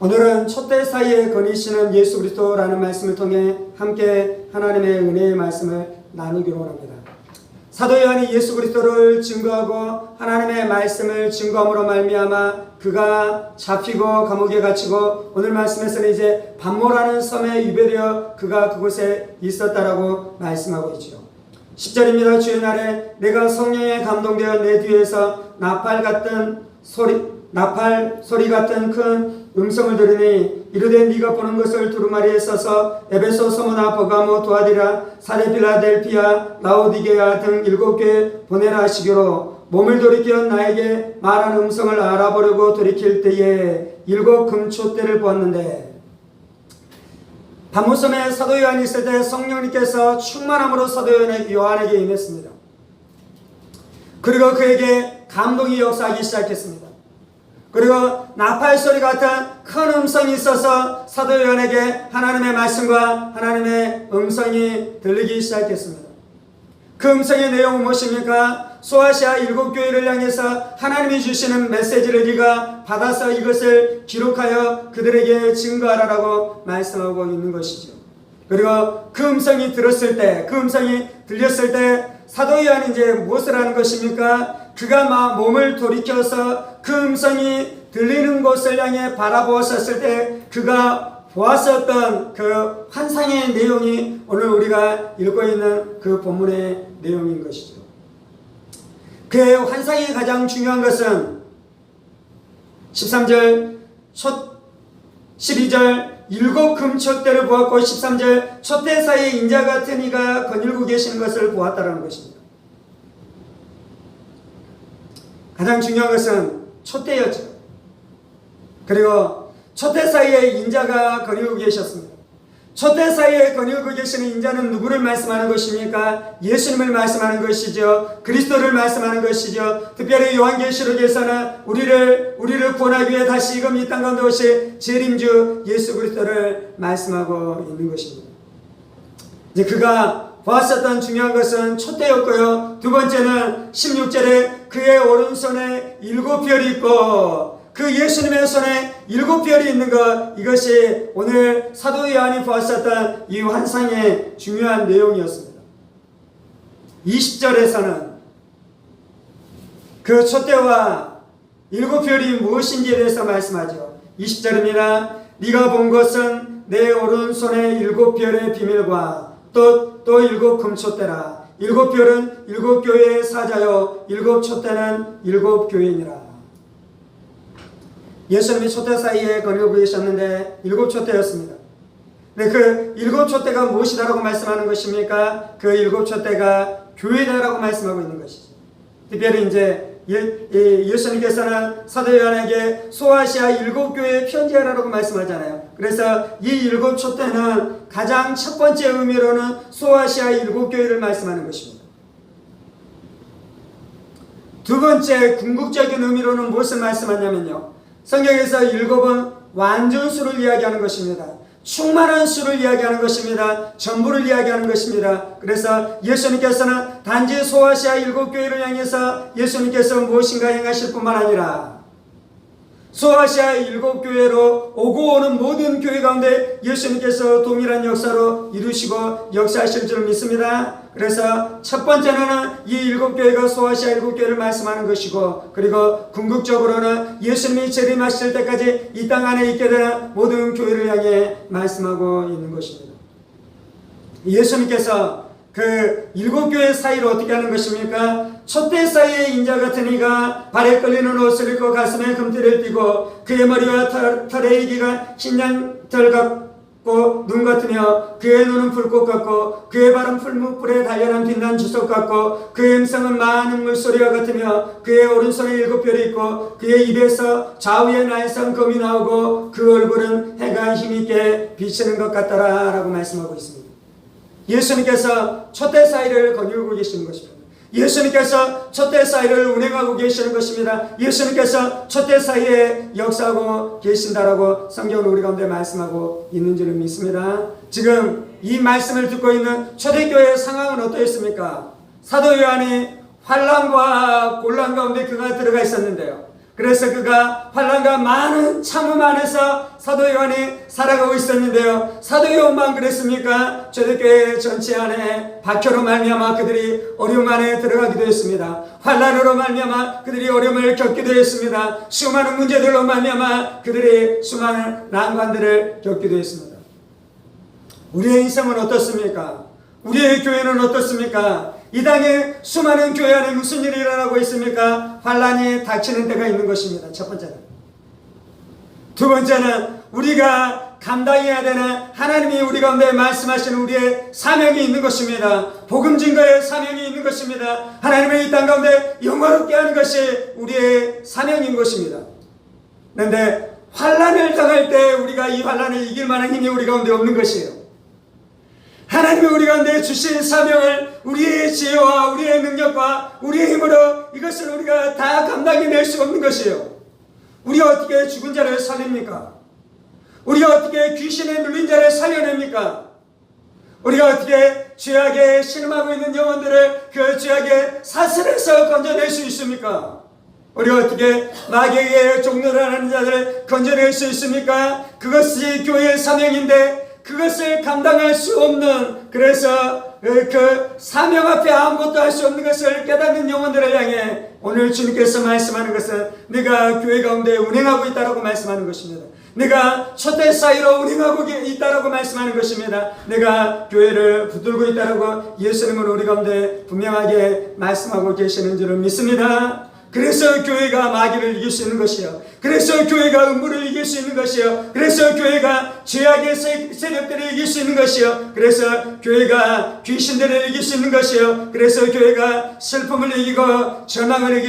오늘은 촛대 사이에 거니시는 예수 그리스도라는 말씀을 통해 함께 하나님의 은혜의 말씀을 나누기로 합니다. 사도 요한이 예수 그리스도를 증거하고 하나님의 말씀을 증거함으로 말미암아 그가 잡히고 감옥에 갇히고 오늘 말씀에서는 이제 반모라는 섬에 유배되어 그가 그곳에 있었다라고 말씀하고 있죠. 10절입니다. 주의 날에 내가 성령에 감동되어 내 뒤에서 나팔 소리 같은 큰 음성을 들으니 이르되 네가 보는 것을 두루마리에 써서 에베소, 서무나, 버가모, 두아디라, 사데, 필라델피아, 라오디게아 등 7교회에 보내라 하시기로 몸을 돌이켜 나에게 말한 음성을 알아보려고 돌이킬 때에 7 금초대를 보았는데 반모섬에 사도 요한이 있을 때 성령님께서 충만함으로 사도 요한에게 임했습니다. 그리고 그에게 감동이 역사하기 시작했습니다. 그리고 나팔 소리 같은 큰 음성이 있어서 사도 요한에게 하나님의 말씀과 하나님의 음성이 들리기 시작했습니다. 그 음성의 내용은 무엇입니까? 소아시아 7교회를 향해서 하나님이 주시는 메시지를 네가 받아서 이것을 기록하여 그들에게 증거하라라고 말씀하고 있는 것이죠. 그리고 그 음성이 들었을 때, 그 음성이 들렸을 때 사도 요한이 이제 무엇을 하는 것입니까? 그가 몸을 돌이켜서 그 음성이 들리는 곳을 향해 바라보았을 때 그가 보았었던 그 환상의 내용이 오늘 우리가 읽고 있는 그 본문의 내용인 것이죠. 그의 환상이 가장 중요한 것은 13절, 12절 7 금촛대를 보았고 13절 촛대 사이에 인자 같은 이가 거닐고 계시는 것을 보았다는 것입니다. 가장 중요한 것은 촛대였죠. 그리고 촛대 사이에 인자가 거닐고 계셨습니다. 촛대 사이에 거닐고 계시는 인자는 누구를 말씀하는 것입니까? 예수님을 말씀하는 것이죠. 그리스도를 말씀하는 것이죠. 특별히 요한계시록에서는 우리를 구원하기 위해 다시금 이 땅 가운데 오실 재림주 예수 그리스도를 말씀하고 있는 것입니다. 이제 그가 보았었던 중요한 것은 촛대였고요. 두 번째는 16절에 그의 오른손에 7별이 있고 그 예수님의 손에 7별이 있는 것, 이것이 오늘 사도 요한이 보았었던 이 환상의 중요한 내용이었습니다. 20절에서는 그 촛대와 7별이 무엇인지에 대해서 말씀하죠. 20절입니다. 네가 본 것은 내 오른손에 7별의 비밀과 또 7 금촛대라. 7별은 7교회의 사자요 7 촛대는 7 교회니라. 예수님이 촛대 사이에 거닐고 계셨는데 7 촛대였습니다. 근데 그 7 촛대가 무엇이다라고 말씀하는 것입니까? 그 7 촛대가 교회다라고 말씀하고 있는 것이죠. 특별히 이제 예수님께서는 사도 요한에게 소아시아 7교회에 편지하라고 말씀하잖아요. 그래서 이 7 촛대는 가장 첫 번째 의미로는 소아시아 7교회를 말씀하는 것입니다. 두 번째 궁극적인 의미로는 무엇을 말씀하냐면요. 성경에서 7은 완전수를 이야기하는 것입니다. 충만한 수를 이야기하는 것입니다. 전부를 이야기하는 것입니다. 그래서 예수님께서는 단지 소아시아 7교회를 향해서 예수님께서 무엇인가 행하실 뿐만 아니라 소아시아 7교회로 오고 오는 모든 교회 가운데 예수님께서 동일한 역사로 이루시고 역사하실 줄 믿습니다. 그래서 첫 번째는 이 7교회가 소아시아 7교회를 말씀하는 것이고, 그리고 궁극적으로는 예수님이 재림하실 때까지 이 땅 안에 있게 되는 모든 교회를 향해 말씀하고 있는 것입니다. 예수님께서 그 7교회 사이를 어떻게 하는 것입니까? 촛대 사이에 인자 같은 이가 발에 끌리는 옷을 입고 가슴에 금띠를 띠고 그의 머리와 털의 이기가 흰양털 같고 눈 같으며 그의 눈은 불꽃 같고 그의 발은 풀무불에 단련한 빛난 주석 같고 그의 음성은 많은 물소리와 같으며 그의 오른손에 7별이 있고 그의 입에서 좌우에 날선 검이 나오고 그 얼굴은 해가 힘있게 비치는 것 같더라 라고 말씀하고 있습니다. 예수님께서 촛대 사이를 거닐고 계시는 것입니다. 예수님께서 촛대 사이를 운행하고 계시는 것입니다. 예수님께서 촛대 사이에 역사하고 계신다라고 성경은 우리 가운데 말씀하고 있는 줄을 믿습니다. 지금 이 말씀을 듣고 있는 초대교회의 상황은 어떠했습니까? 사도 요한이 환난과 곤란 가운데 그가 들어가 있었는데요. 그래서 그가 환난과 많은 참음 안에서 사도 요한이 살아가고 있었는데요. 사도 요한만 그랬습니까? 초대교회 전체 안에 박혀로 말미암아 그들이 어려움 안에 들어가기도 했습니다. 환난으로 말미암아 그들이 어려움을 겪기도 했습니다. 수많은 문제들로 말미암아 그들이 수많은 난관들을 겪기도 했습니다. 우리의 인생은 어떻습니까? 우리의 교회는 어떻습니까? 이 땅에 수많은 교회 안에 무슨 일이 일어나고 있습니까? 환난이 닥치는 때가 있는 것입니다. 첫 번째는. 두 번째는 우리가 감당해야 되는 하나님이 우리 가운데 말씀하시는 우리의 사명이 있는 것입니다. 복음 증거의 사명이 있는 것입니다. 하나님을 이 땅 가운데 영화롭게 하는 것이 우리의 사명인 것입니다. 그런데 환난을 당할 때 우리가 이 환난을 이길 만한 힘이 우리 가운데 없는 것이에요. 하나님이 우리 가운데 주신 사명을 우리의 지혜와 우리의 능력과 우리의 힘으로 이것을 우리가 다 감당해낼 수 없는 것이에요. 우리가 어떻게 죽은 자를 살립니까? 우리가 어떻게 귀신에 눌린 자를 살려냅니까? 우리가 어떻게 죄악에 신음하고 있는 영혼들을 그 죄악의 사슬에서 건져낼 수 있습니까? 우리가 어떻게 마귀의 종노를 하는 자들을 건져낼 수 있습니까? 그것이 교회의 사명인데 그것을 감당할 수 없는, 그래서 그 사명 앞에 아무것도 할 수 없는 것을 깨닫는 영혼들을 향해 오늘 주님께서 말씀하는 것은 네가 교회 가운데 운행하고 있다라고 말씀하는 것입니다. 내가 촛대 사이로 운행하고 있다라고 말씀하는 것입니다. 내가 교회를 붙들고 있다라고 예수님은 우리 가운데 분명하게 말씀하고 계시는 줄을 믿습니다. 그래서 교회가 마귀를 이길 수 있는 것이요. 그래서 교회가 음부를 이길 수 있는 것이요. 그래서 교회가 죄악의 세력들을 이길 수 있는 것이요. 그래서 교회가 귀신들을 이길 수 있는 것이요. 그래서 교회가 슬픔을 이기고 절망을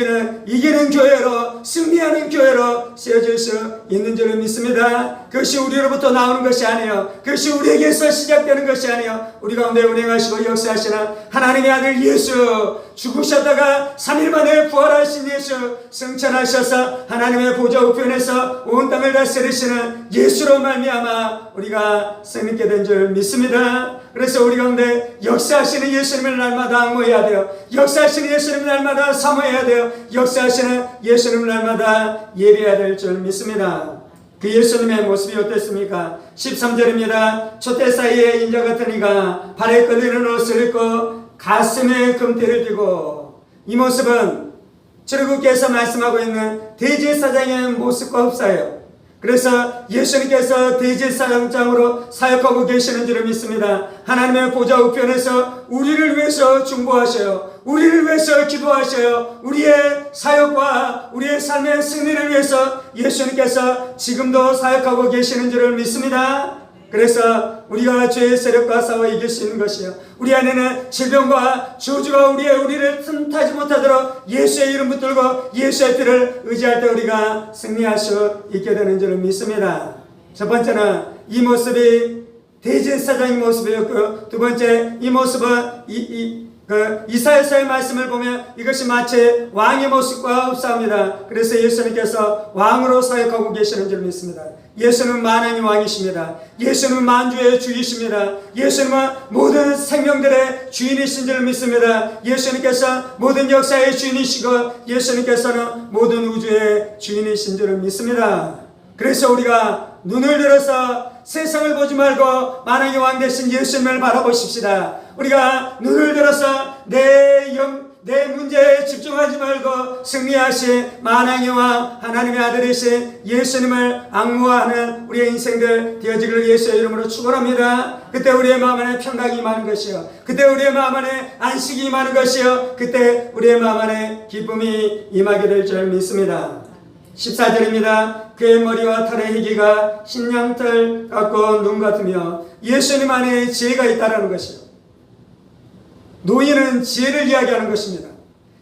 이기는 교회로, 승리하는 교회로 세워질 수 있는 줄을 믿습니다. 그것이 우리로부터 나오는 것이 아니에요. 그것이 우리에게서 시작되는 것이 아니에요. 우리 가운데 운행하시고 역사하시는 하나님의 아들 예수, 죽으셨다가 3일 만에 부활하신 예수, 승천하셔서 하나님의 보좌 우편에서 온 땅을 다스리시는 예수로 말미암아 우리가 승리케 된 줄 믿습니다. 그래서 우리 가운데 역사하시는 예수님을 날마다 앙모해야 돼요. 역사하시는 예수님을 날마다 사모해야 돼요. 역사하시는 예수님을 날마다 예배해야 될 줄 믿습니다. 그 예수님의 모습이 어땠습니까? 13절입니다. 촛대 사이에 인자 같은 이가 발에 끌리는 옷을 입고 가슴에 금태를 띠고, 이 모습은 주님께서 말씀하고 있는 대제사장의 모습과 흡사해요. 그래서 예수님께서 대제사장장으로 사역하고 계시는 줄을 믿습니다. 하나님의 보좌 우편에서 우리를 위해서 중보하셔요. 우리를 위해서 기도하셔요. 우리의 사역과 우리의 삶의 승리를 위해서 예수님께서 지금도 사역하고 계시는 줄을 믿습니다. 그래서 우리가 죄의 세력과 싸워 이길 수 있는 것이요, 우리 안에는 질병과 저주가 우리를 틈타지 못하도록 예수의 이름 붙들고 예수의 피를 의지할 때 우리가 승리할 수 있게 되는 줄을 믿습니다. 첫 번째는 이 모습이 대제사장의 모습이었고요. 두 번째, 이 모습은 이사야서의 말씀을 보면 이것이 마치 왕의 모습과 흡사합니다. 그래서 예수님께서 왕으로 사역하고 계시는 줄 믿습니다. 예수는 만왕의 왕이십니다. 예수는 만주의 주이십니다. 예수님은 모든 생명들의 주인이신 줄 믿습니다. 예수님께서 모든 역사의 주인이시고 예수님께서는 모든 우주의 주인이신 줄 믿습니다. 그래서 우리가 눈을 들어서 세상을 보지 말고 만왕의 왕 되신 예수님을 바라보십시다. 우리가 눈을 들어서 내 문제에 집중하지 말고 승리하신 만왕의 왕 하나님의 아들이신 예수님을 앙모하는 우리의 인생들 되어지기를 예수의 이름으로 축원합니다. 그때 우리의 마음 안에 평강이 임하는 것이요, 그때 우리의 마음 안에 안식이 임하는 것이요, 그때 우리의 마음 안에 기쁨이 임하게 될 줄 믿습니다. 14절입니다. 그의 머리와 털의 희기가 흰양털 같고 눈 같으며 예수님 안에 지혜가 있다라는 것이요. 노인은 지혜를 이야기하는 것입니다.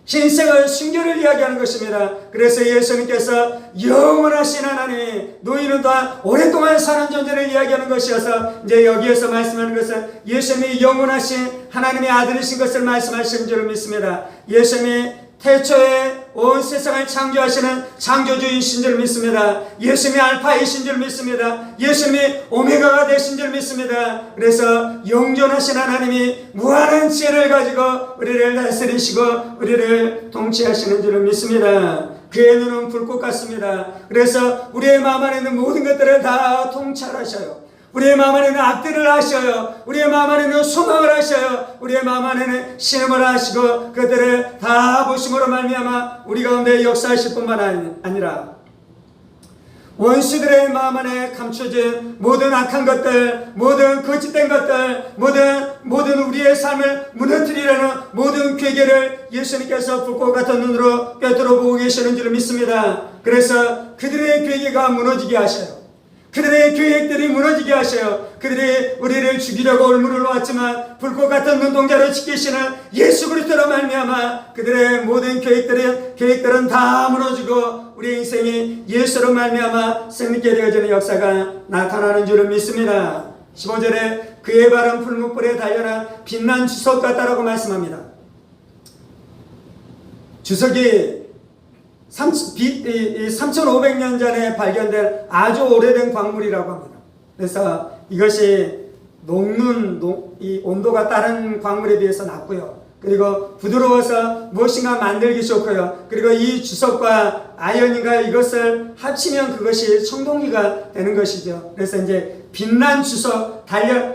신생은 순결을 이야기하는 것입니다. 그래서 예수님께서 영원하신 하나님, 노인은 또한 오랫동안 사는 존재를 이야기하는 것이어서 이제 여기에서 말씀하는 것은 예수님이 영원하신 하나님의 아들이신 것을 말씀하시는 줄 믿습니다. 예수님이 태초에 온 세상을 창조하시는 창조주이신 줄 믿습니다. 예수님이 알파이신 줄 믿습니다. 예수님이 오메가가 되신 줄 믿습니다. 그래서 영존하신 하나님이 무한한 지혜를 가지고 우리를 다스리시고 우리를 통치하시는 줄 믿습니다. 그의 눈은 불꽃 같습니다. 그래서 우리의 마음 안에 있는 모든 것들을 다 통찰하셔요. 우리의 마음 안에는 앞뒤를 하셔요. 우리의 마음 안에는 소망을 하셔요. 우리의 마음 안에는 신음을 하시고 그들을 다 보심으로 말미암아 우리 가운데 역사하실 뿐만 아니라 원수들의 마음 안에 감춰진 모든 악한 것들, 모든 거짓된 것들, 모든 우리의 삶을 무너뜨리려는 모든 괴계를 예수님께서 불꽃 같은 눈으로 꿰뚫어 보고 계시는 줄 믿습니다. 그래서 그들의 괴계가 무너지게 하셔요. 그들의 계획들이 무너지게 하셔요. 그들이 우리를 죽이려고 올무를 놓았지만 불꽃 같은 눈동자를 지키시는 예수 그리스도로 말미암아 그들의 모든 계획들은 다 무너지고 우리의 인생이 예수로 말미암아 승리케 되어지는 역사가 나타나는 줄을 믿습니다. 15절에 그의 발은 풀무불에 단련한 빛난 주석 같다라고 말씀합니다. 주석이 3500년 전에 발견된 아주 오래된 광물이라고 합니다. 그래서 이것이 이 온도가 다른 광물에 비해서 낮고요. 그리고 부드러워서 무엇인가 만들기 좋고요. 그리고 이 주석과 아연인가 이것을 합치면 그것이 청동기가 되는 것이죠. 그래서 이제 빛난 주석,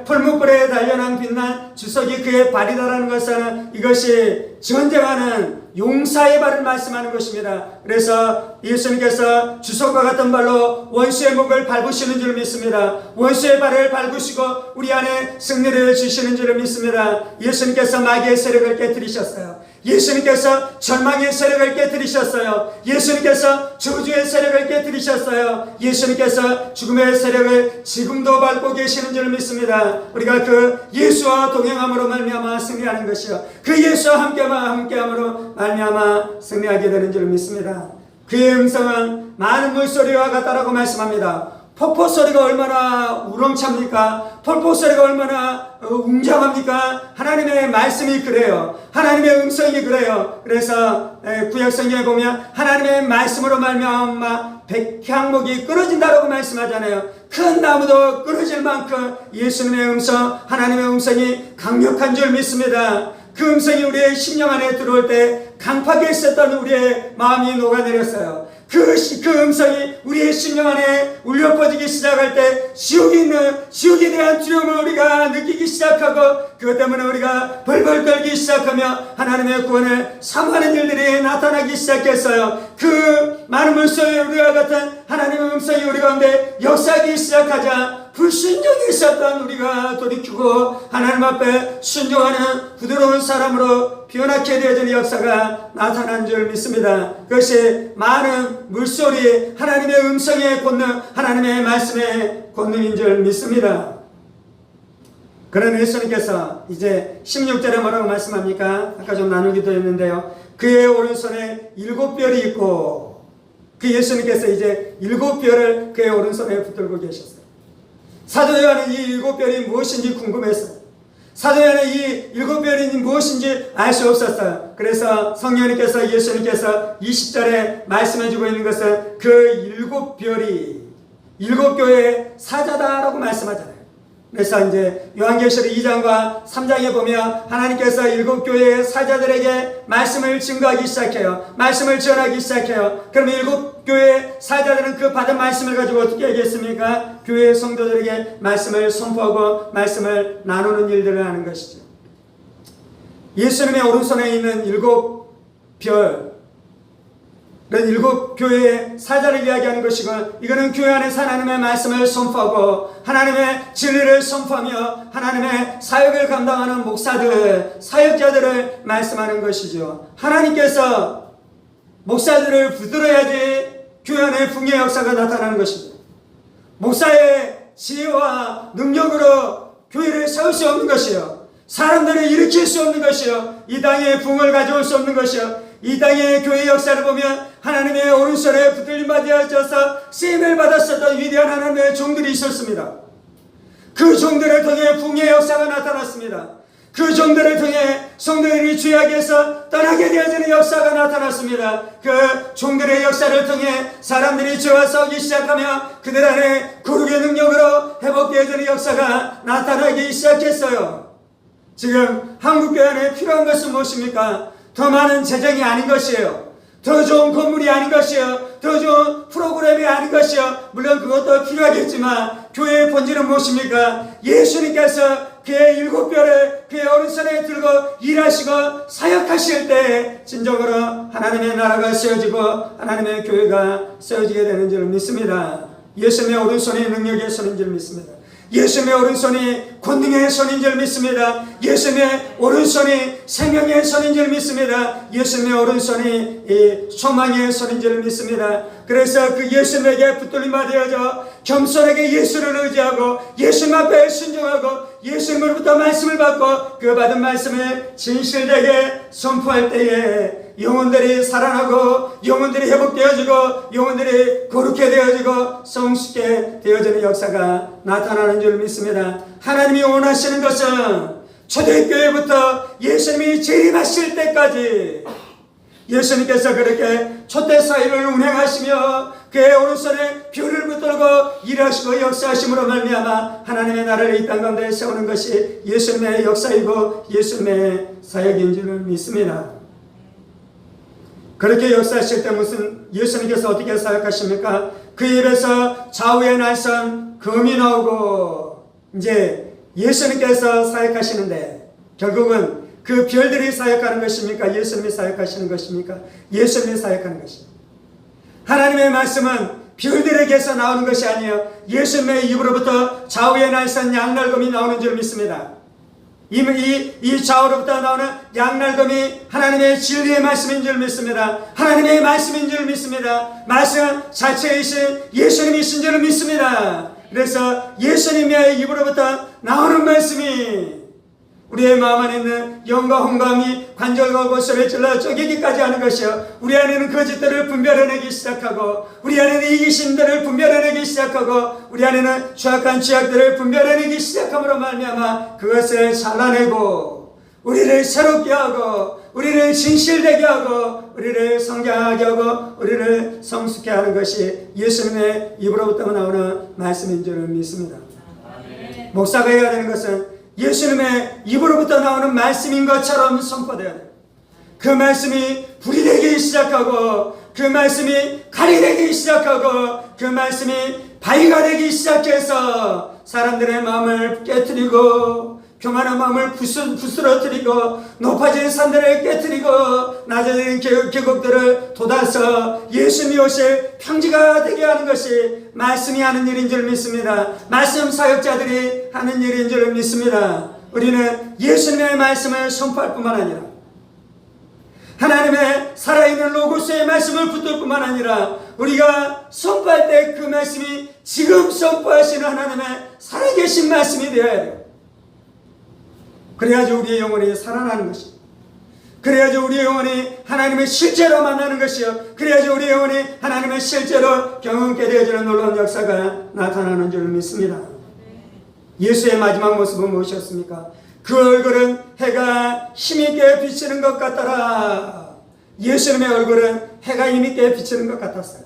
풀무불에 단련한 빛난 주석이 그의 발이다라는 것은 이것이 전쟁하는 용사의 발을 말씀하는 것입니다. 그래서 예수님께서 주석과 같은 발로 원수의 목을 밟으시는 줄 믿습니다. 원수의 발을 밟으시고 우리 안에 승리를 주시는 줄 믿습니다. 예수님께서 마귀의 세력을 깨뜨리셨어요. 예수님께서 절망의 세력을 깨뜨리셨어요. 예수님께서 저주의 세력을 깨뜨리셨어요. 예수님께서 죽음의 세력을 지금도 밟고 계시는 줄 믿습니다. 우리가 그 예수와 동행함으로 말미암아 승리하는 것이요, 그 예수와 함께함으로 말미암아 승리하게 되는 줄 믿습니다. 그의 음성은 많은 물소리와 같다라고 말씀합니다. 폭포 소리가 얼마나 우렁찹니까? 폭포 소리가 얼마나 웅장합니까? 하나님의 말씀이 그래요. 하나님의 음성이 그래요. 그래서 구약 성경에 보면 하나님의 말씀으로 말미암아 백향목이 끊어진다라고 말씀하잖아요. 큰 나무도 끊어질 만큼 예수님의 음성, 하나님의 음성이 강력한 줄 믿습니다. 그 음성이 우리의 심령 안에 들어올 때 강팍에 있었던 우리의 마음이 녹아내렸어요. 그 음성이 우리의 심령 안에 울려 퍼지기 시작할 때 지옥에 대한 두려움을 우리가 느끼기 시작하고 그것 때문에 우리가 벌벌 떨기 시작하며 하나님의 구원을 사모하는 일들이 나타나기 시작했어요. 그 많은 물소리에 우리와 같은 하나님의 음성이 우리 가운데 역사하기 시작하자 불순종이 있었던 우리가 돌이키고 하나님 앞에 순종하는 부드러운 사람으로 변화케 되어지는 역사가 나타난 줄 믿습니다. 그것이 많은 물소리, 하나님의 음성의 권능, 하나님의 말씀의 권능인 줄 믿습니다. 그런 예수님께서 이제 16절에 뭐라고 말씀합니까? 아까 좀 나누기도 했는데요. 그의 오른손에 7별이 있고, 그 예수님께서 이제 7별을 그의 오른손에 붙들고 계셨어요. 사도 요한은 이 7별이 무엇인지 궁금했어요. 사도 요한은 이 7별이 무엇인지 알 수 없었어요. 그래서 성령님께서 예수님께서 20절에 말씀해주고 있는 것은 그 7별이 7교회의 사자다라고 말씀하잖아요. 그래서 이제 요한계시록 2장과 3장에 보면 하나님께서 7교회의 사자들에게 말씀을 증거하기 시작해요. 말씀을 전하기 시작해요. 그럼 7교회의 사자들은 그 받은 말씀을 가지고 어떻게 하겠습니까? 교회 성도들에게 말씀을 선포하고 말씀을 나누는 일들을 하는 것이죠. 예수님의 오른손에 있는 7별, 그런 7교회의 사자를 이야기하는 것이고, 이거는 교회 안에서 하나님의 말씀을 선포하고 하나님의 진리를 선포하며 하나님의 사역을 감당하는 목사들, 사역자들을 말씀하는 것이죠. 하나님께서 목사들을 붙들어야지 교회 안에 붕의 역사가 나타나는 것이죠. 목사의 지혜와 능력으로 교회를 세울 수 없는 것이요, 사람들을 일으킬 수 없는 것이요, 이 땅에 붕을 가져올 수 없는 것이요, 이 땅의 교회 역사를 보면 하나님의 오른손에 붙들림 받아져서 쓰임을 받았었던 위대한 하나님의 종들이 있었습니다. 그 종들을 통해 붕의 역사가 나타났습니다. 그 종들을 통해 성도들이 죄악에서 떠나게 되어지는 역사가 나타났습니다. 그 종들의 역사를 통해 사람들이 죄와 싸우기 시작하며 그들 안에 거룩의 능력으로 회복되어지는 역사가 나타나기 시작했어요. 지금 한국교회 안에 필요한 것은 무엇입니까? 더 많은 재정이 아닌 것이에요. 더 좋은 건물이 아닌 것이요, 더 좋은 프로그램이 아닌 것이요, 물론 그것도 필요하겠지만 교회의 본질은 무엇입니까? 예수님께서 그의 일곱 별을 그의 오른손에 들고 일하시고 사역하실 때 진정으로 하나님의 나라가 세워지고 하나님의 교회가 세워지게 되는 줄 믿습니다. 예수님의 오른손이 능력의 손인 줄 믿습니다. 예수님의 오른손이 권능의 손인 줄 믿습니다. 예수님의 오른손이 생명의 손인 줄 믿습니다. 예수님의 오른손이 소망의 손인 줄 믿습니다. 그래서 그 예수님에게 붙들림 받아야죠. 겸손하게 예수를 의지하고 예수님 앞에 순종하고 예수님으로부터 말씀을 받고 그 받은 말씀을 진실되게 선포할 때에 영혼들이 살아나고 영혼들이 회복되어지고 영혼들이 거룩해 되어지고 성숙해 되어지는 역사가 나타나는 줄 믿습니다. 하나님이 원하시는 것은 초대교회부터 예수님이 재림하실 때까지 예수님께서 그렇게 초대사회를 운행하시며 그의 오른손에 별을 붙들고 일하시고 역사하심으로 말미암아 하나님의 나라를 이 땅 가운데 세우는 것이 예수님의 역사이고 예수님의 사역인 줄 믿습니다. 그렇게 역사하실 때 무슨 예수님께서 어떻게 사역하십니까? 그 입에서 좌우의 날선 금이 나오고 이제 예수님께서 사역하시는데 결국은 그 별들이 사역하는 것입니까? 예수님이 사역하시는 것입니까? 예수님이 사역하는 것입니다. 하나님의 말씀은 별들에게서 나오는 것이 아니에요. 예수님의 입으로부터 좌우의 날선 양날검이 나오는 줄 믿습니다. 이 좌우로부터 나오는 양날검이 하나님의 진리의 말씀인 줄 믿습니다. 하나님의 말씀인 줄 믿습니다. 말씀 자체이신 예수님이신 줄 믿습니다. 그래서 예수님의 입으로부터 나오는 말씀이 우리의 마음 안에 있는 영과 혼감이 관절과 골수를 찔러 쪼개기까지 하는 것이요, 우리 안에는 거짓들을 분별해내기 시작하고 우리 안에는 이기심들을 분별해내기 시작하고 우리 안에는 죄악한 죄악들을 분별해내기 시작함으로 말미암아 그것을 잘라내고 우리를 새롭게 하고 우리를 진실되게 하고 우리를 성장하게 하고 우리를 성숙해 하는 것이 예수님의 입으로부터 나오는 말씀인 줄 믿습니다. 목사가 해야 되는 것은 예수님의 입으로부터 나오는 말씀인 것처럼 선포되어야 돼요. 그 말씀이 불이 되기 시작하고 그 말씀이 칼이 되기 시작하고 그 말씀이 바위가 되기 시작해서 사람들의 마음을 깨트리고 교만한 마음을 부스러뜨리고 높아진 산들을 깨트리고 낮아진 계곡들을 돋아서 예수님이 오실 평지가 되게 하는 것이 말씀이 하는 일인 줄 믿습니다. 말씀 사역자들이 하는 일인 줄 믿습니다. 우리는 예수님의 말씀을 선포할 뿐만 아니라 하나님의 살아있는 로고스의 말씀을 붙들 뿐만 아니라 우리가 선포할 때 그 말씀이 지금 선포하시는 하나님의 살아계신 말씀이 되어야 돼요. 그래야지 우리의 영혼이 살아나는 것이요, 그래야지 우리의 영혼이 하나님을 실제로 만나는 것이요, 그래야지 우리의 영혼이 하나님을 실제로 경험하게 되어지는 놀라운 역사가 나타나는 줄 믿습니다. 예수의 마지막 모습은 무엇이었습니까? 그 얼굴은 해가 힘있게 비치는 것 같더라. 예수님의 얼굴은 해가 힘있게 비치는 것 같았어요.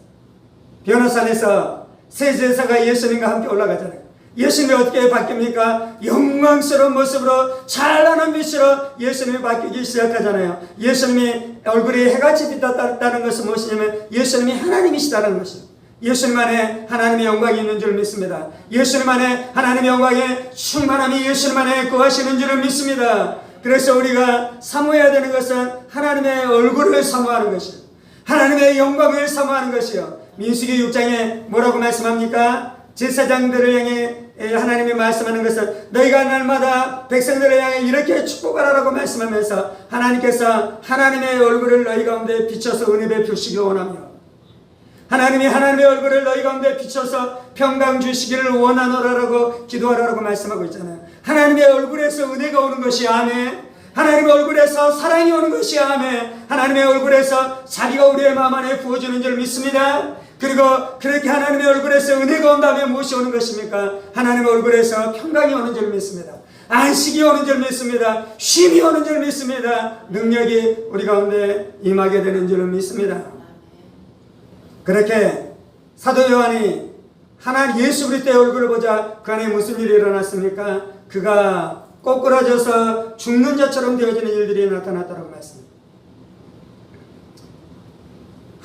변호산에서 세 제사가 예수님과 함께 올라가잖아요. 예수님이 어떻게 바뀝니까? 영광스러운 모습으로 찬란한 빛으로 예수님이 바뀌기 시작하잖아요. 예수님이 얼굴이 해같이 빛났다는 것은 무엇이냐면 예수님이 하나님이시다는 것이에요. 예수님 안에 하나님의 영광이 있는 줄 믿습니다. 예수님 안에 하나님의 영광의 충만함이 예수님 안에 거하시는 줄을 믿습니다. 그래서 우리가 사모해야 되는 것은 하나님의 얼굴을 사모하는 것이요, 하나님의 영광을 사모하는 것이요. 민수기 6장에 뭐라고 말씀합니까? 제사장들을 향해 하나님이 말씀하는 것은 너희가 날마다 백성들을 향해 이렇게 축복하라고 말씀하면서 하나님께서 하나님의 얼굴을 너희 가운데 비춰서 은혜 베푸시기 원하며 하나님이 하나님의 얼굴을 너희 가운데 비춰서 평강 주시기를 원하노라라고 기도하라고 말씀하고 있잖아요. 하나님의 얼굴에서 은혜가 오는 것이 아멘. 하나님의 얼굴에서 사랑이 오는 것이 아멘. 하나님의 얼굴에서 자기가 우리의 마음 안에 부어주는 줄 믿습니다. 그리고 그렇게 하나님의 얼굴에서 은혜가 온다면 무엇이 오는 것입니까? 하나님의 얼굴에서 평강이 오는 줄 믿습니다. 안식이 오는 줄 믿습니다. 쉼이 오는 줄 믿습니다. 능력이 우리 가운데 임하게 되는 줄 믿습니다. 그렇게 사도 요한이 하나님 예수 그리스도의 얼굴을 보자 그 안에 무슨 일이 일어났습니까? 그가 꼬꾸라져서 죽는 자처럼 되어지는 일들이 나타났다고 말씀합니다.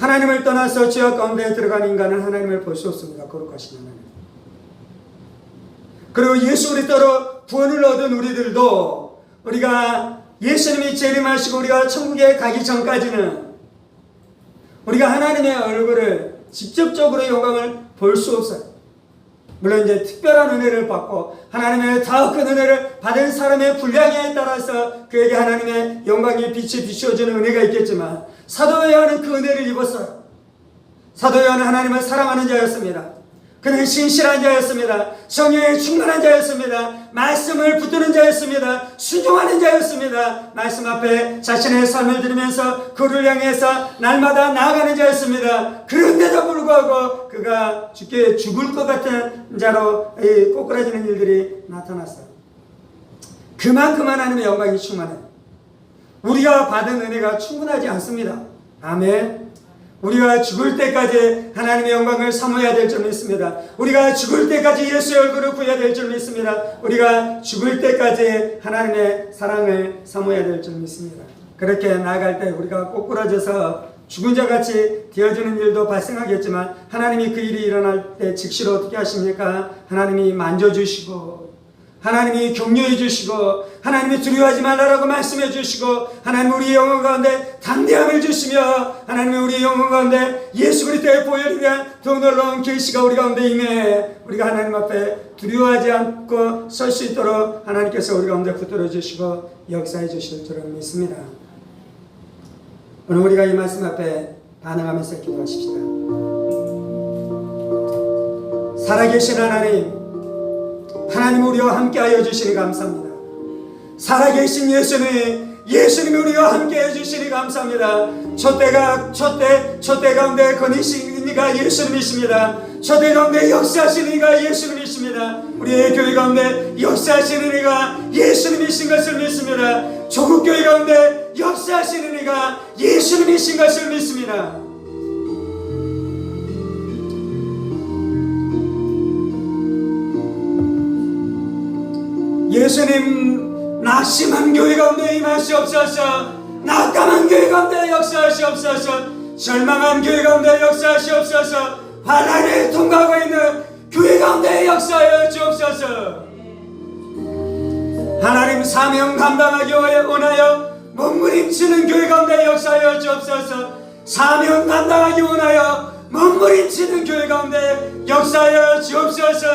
하나님을 떠나서 죄악 가운데 들어간 인간은 하나님을 볼 수 없습니다. 거룩하신 하나님. 그리고 예수 그리스도로 구원을 얻은 우리들도 우리가 예수님이 재림하시고 우리가 천국에 가기 전까지는 우리가 하나님의 얼굴을 직접적으로 영광을 볼 수 없어요. 물론 이제 특별한 은혜를 받고 하나님의 더 큰 은혜를 받은 사람의 분량에 따라서 그에게 하나님의 영광의 빛이 비추어지는 은혜가 있겠지만 사도 요한은 그 은혜를 입었어요. 사도 요한은 하나님을 사랑하는 자였습니다. 그는 신실한 자였습니다. 성령에 충만한 자였습니다. 말씀을 붙드는 자였습니다. 순종하는 자였습니다. 말씀 앞에 자신의 삶을 들으면서 그를 향해서 날마다 나아가는 자였습니다. 그런데도 불구하고 그가 죽을 것 같은 자로 꼬꾸라지는 일들이 나타났어요. 그만큼 하나님의 영광이 충만해요. 우리가 받은 은혜가 충분하지 않습니다. 아멘. 우리가 죽을 때까지 하나님의 영광을 사모해야 될 줄 믿습니다. 우리가 죽을 때까지 예수의 얼굴을 구해야 될 줄 믿습니다. 우리가 죽을 때까지 하나님의 사랑을 사모해야 될 줄 믿습니다. 그렇게 나아갈 때 우리가 꼬꾸라져서 죽은 자같이 되어지는 일도 발생하겠지만 하나님이 그 일이 일어날 때 즉시로 어떻게 하십니까? 하나님이 만져주시고 하나님이 격려해 주시고 하나님이 두려워하지 말라라고 말씀해 주시고 하나님 우리의 영혼 가운데 담대함을 주시며 하나님이 우리의 영혼 가운데 예수 그리스도의 보혈에 대한 더 놀라운 계시가 우리 가운데 임해 우리가 하나님 앞에 두려워하지 않고 설 수 있도록 하나님께서 우리 가운데 붙들어 주시고 역사해 주실 줄을 믿습니다. 오늘 우리가 이 말씀 앞에 반응하면서 기도하십시다. 살아계신 하나님, 하나님 우리와 함께하여 주시니 감사합니다. 살아계신 예수님이 우리와 함께해 주시니 감사합니다. 초대 가운데 거니신 이가 예수님이십니다. 초대 가운데 역사하시는 이가 예수님이십니다. 우리의 교회 가운데 역사하시는 이가 예수님이신 것을 믿습니다. 조국 교회 가운데 역사하시는 이가 예수님이신 것을 믿습니다. 예수님 낙심한 교회 가운데 임하시옵소서. 낙담한 교회 가운데 역사하시옵소서. 절망한 교회 가운데 역사하시옵소서. 환난을 통과하고 있는 교회 가운데 역사하여 주옵소서. 하나님 사명 감당하기 원하여 몸부림치는 교회 가운데 역사하여 주옵소서. 사명 감당하기 원하여 몸부림치는 교회 가운데 역사하여 주옵소서.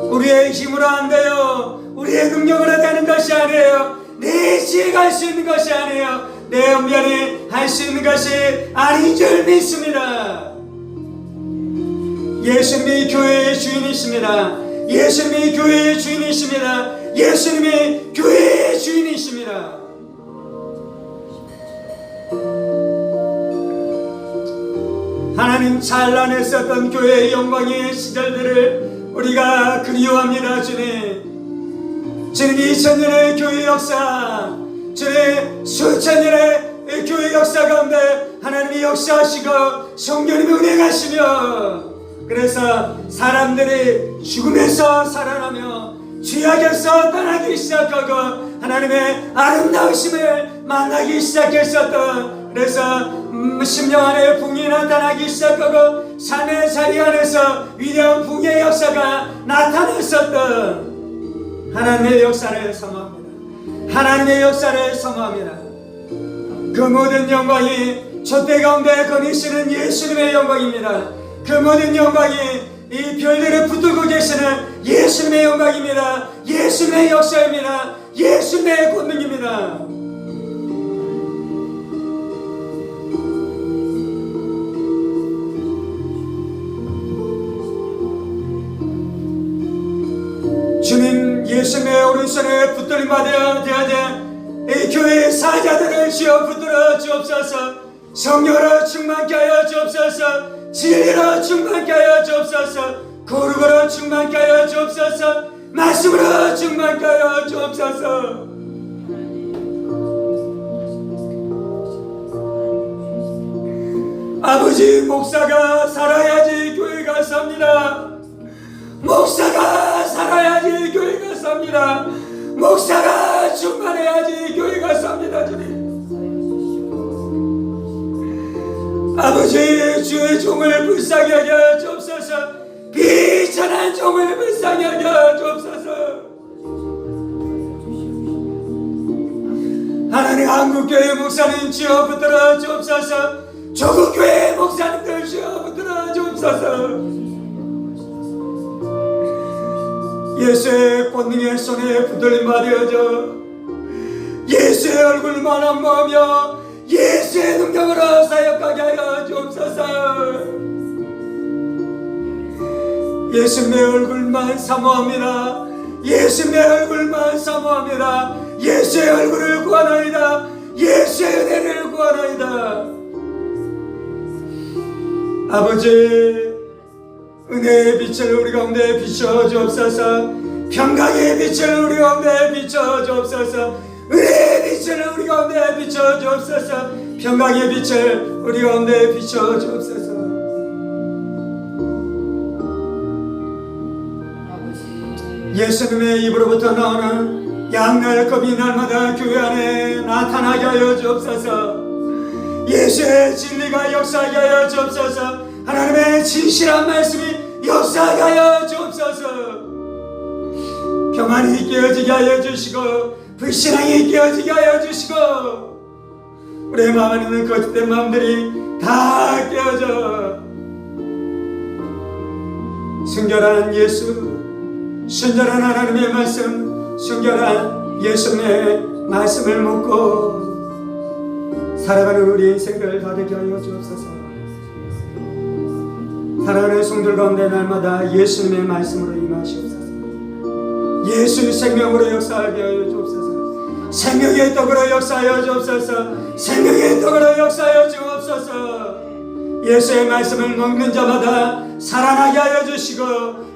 우리의 힘으로 안 돼요. 우리의 능력으로 되는 것이 아니에요. 내 지혜가 할 수 있는 것이 아니에요. 내 언변이 할 수 있는 것이 아닌 줄 믿습니다. 예수님이 교회의 주인이십니다. 예수님이 교회의 주인이십니다. 예수님이 교회의 주인이십니다. 하나님 찬란했었던 교회의 영광의 시절들을 우리가 그리워합니다. 주님 2000년의 교회 역사, 주님 수천 년의 교회 역사 가운데 하나님이 역사하시고 성령님이 운행하시며 그래서 사람들이 죽음에서 살아나며 죄악에서 떠나기 시작하고 하나님의 아름다우심을 만나기 시작했었던, 그래서 심령 안에 붕이 나타나기 시작하고 삶의 자리 안에서 위대한 붕의 역사가 나타났었던 하나님의 역사를 사모합니다. 하나님의 역사를 사모합니다. 그 모든 영광이 촛대 가운데 거니시는 예수님의 영광입니다. 그 모든 영광이 이 별들을 붙들고 계시는 예수님의 영광입니다. 예수님의 역사입니다. 예수님의 권능입니다. 주님 예수님의 오른손에 붙들림 받아야 이 교회의 사자들을 주여 붙들어 주옵소서. 성령으로 충만케 하여 주옵소서. 진리로 충만케 하여 주옵소서. 거룩으로 충만케 하여 주옵소서. 말씀으로 충만케 하여 주옵소서. 아버지, 목사가 살아야지 교회가 삽니다. 목사가 살아야지 교회가 삽니다. 목사가 충만해야지 교회가 삽니다. 주님 아버지, 주의 종을 불쌍히 여겨 주옵소서. 비천한 종을 불쌍히 여겨 주옵소서. 하나님, 한국교회 목사님 주여 붙들어 주옵소서. 조국교회 목사님들 주여 붙들어 주옵소서. 예수의 권능의 손에 붙들림 받으어져 예수의 얼굴만 안보며 예수의 능력으로 사역하게 하여 주옵소서. 예수님의 얼굴만 사모합니다. 예수님의 얼굴만 사모합니다. 예수의 얼굴을 구하나이다. 예수의 은혜를 구하나이다. 아버지, 은혜의 빛을 우리 가운데 비춰 주옵소서. 평강의 빛을 우리 가운데 비춰 주옵소서. 은혜의 빛을 우리 가운데 비춰 주옵소서. 평강의 빛을 우리 가운데 비춰 주옵소서. 예수님의 입으로부터 나오는 양날급이 날마다 교회 안에 나타나게 하여 주옵소서. 예수의 진리가 역사하게 하여 주옵소서. 하나님의 진실한 말씀이 역사하게 하여 주옵소서. 평안이 깨어지게 하여 주시고 불신앙이 깨어지게 하여 주시고 우리의 마음 안에 있는 거짓된 마음들이 다 깨어져 순결한 예수, 순결한 하나님의 말씀, 순결한 예수님의 말씀을 묻고 살아가는 우리 인생을 가득히 하여 주옵소서. 살아가는 성들 가운데 날마다 예수님의 말씀으로 임하시옵소서. 예수의 생명으로 역사하게 하여 주옵소서. 생명의 떡으로 역사하여 주옵소서. 생명의 떡으로 역사하여 주옵소서. 예수의 말씀을 먹는 자마다 살아나게 하여 주시고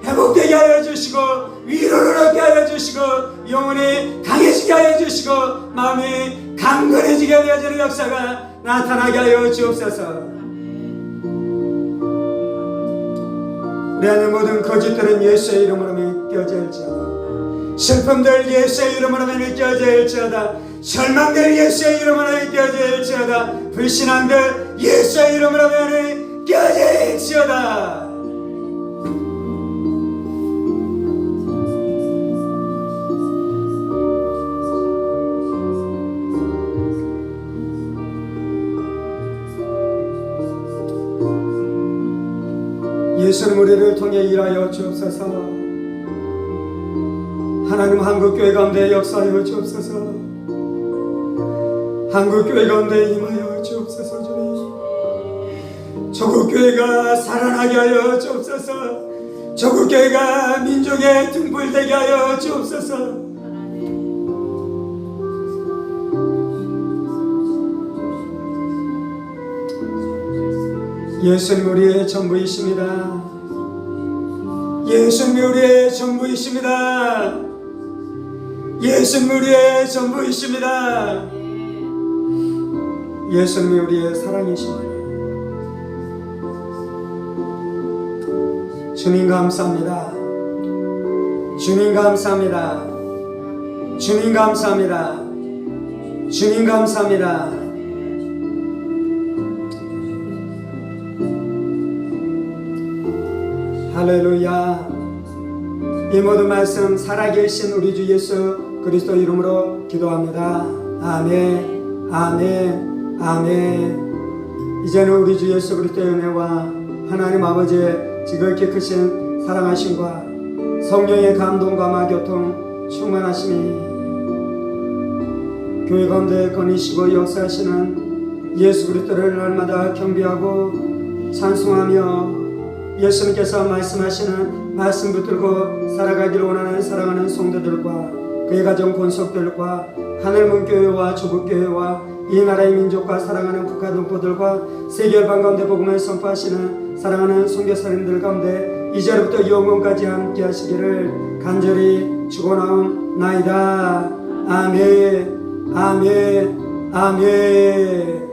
회복되게 하여 주시고 위로를 얻게 하여 주시고 영혼이 강해지게 하여 주시고 마음이 강건해지게 하여지는 역사가 나타나게 하여 주옵소서. 우리 안에 모든 거짓들은 예수의 이름으로 믿겨질지어다. 슬픔들 예수의 이름으로 믿겨질지어다. 절망들 예수의 이름으로 믿겨질지어다. 불신앙들 예수의 이름으로 믿겨질지어다. 예수님 우리를 통해 일하여 주옵소서. 하나님 한국교회 가운데 역사하여 주옵소서. 한국교회 가운데 임하여 주옵소서. 주님, 조국교회가 살아나게 하여 주옵소서. 조국교회가 민족의 등불되게 하여 주옵소서. 예수님 우리의 전부이십니다. 예수님 우리의 전부이십니다. 예수님 우리의 전부이십니다. 예수님이 우리의 사랑이십니다. 주님 감사합니다. 주님 감사합니다. 주님 감사합니다. 주님 감사합니다. 할렐루야. 이 모든 말씀 살아계신 우리 주 예수 그리스도 이름으로 기도합니다. 아멘, 아멘, 아멘. 이제는 우리 주 예수 그리스도의 은혜와 하나님 아버지의 지극히 크신 사랑하심과 성령의 감동과 교통 충만하심이 교회 가운데 거니시고 역사하시는 예수 그리스도를 날마다 경배하고 찬송하며 예수님께서 말씀하시는 말씀 붙들고 살아가기를 원하는 사랑하는 성도들과 그의 가정 권속들과 하늘문교회와 조국교회와 이 나라의 민족과 사랑하는 국가 동포들과 세계열방 가운데 복음을 선포하시는 사랑하는 선교사님들 가운데 이제로부터 영원까지 함께 하시기를 간절히 축원하옵나이다. 아멘, 아멘, 아멘.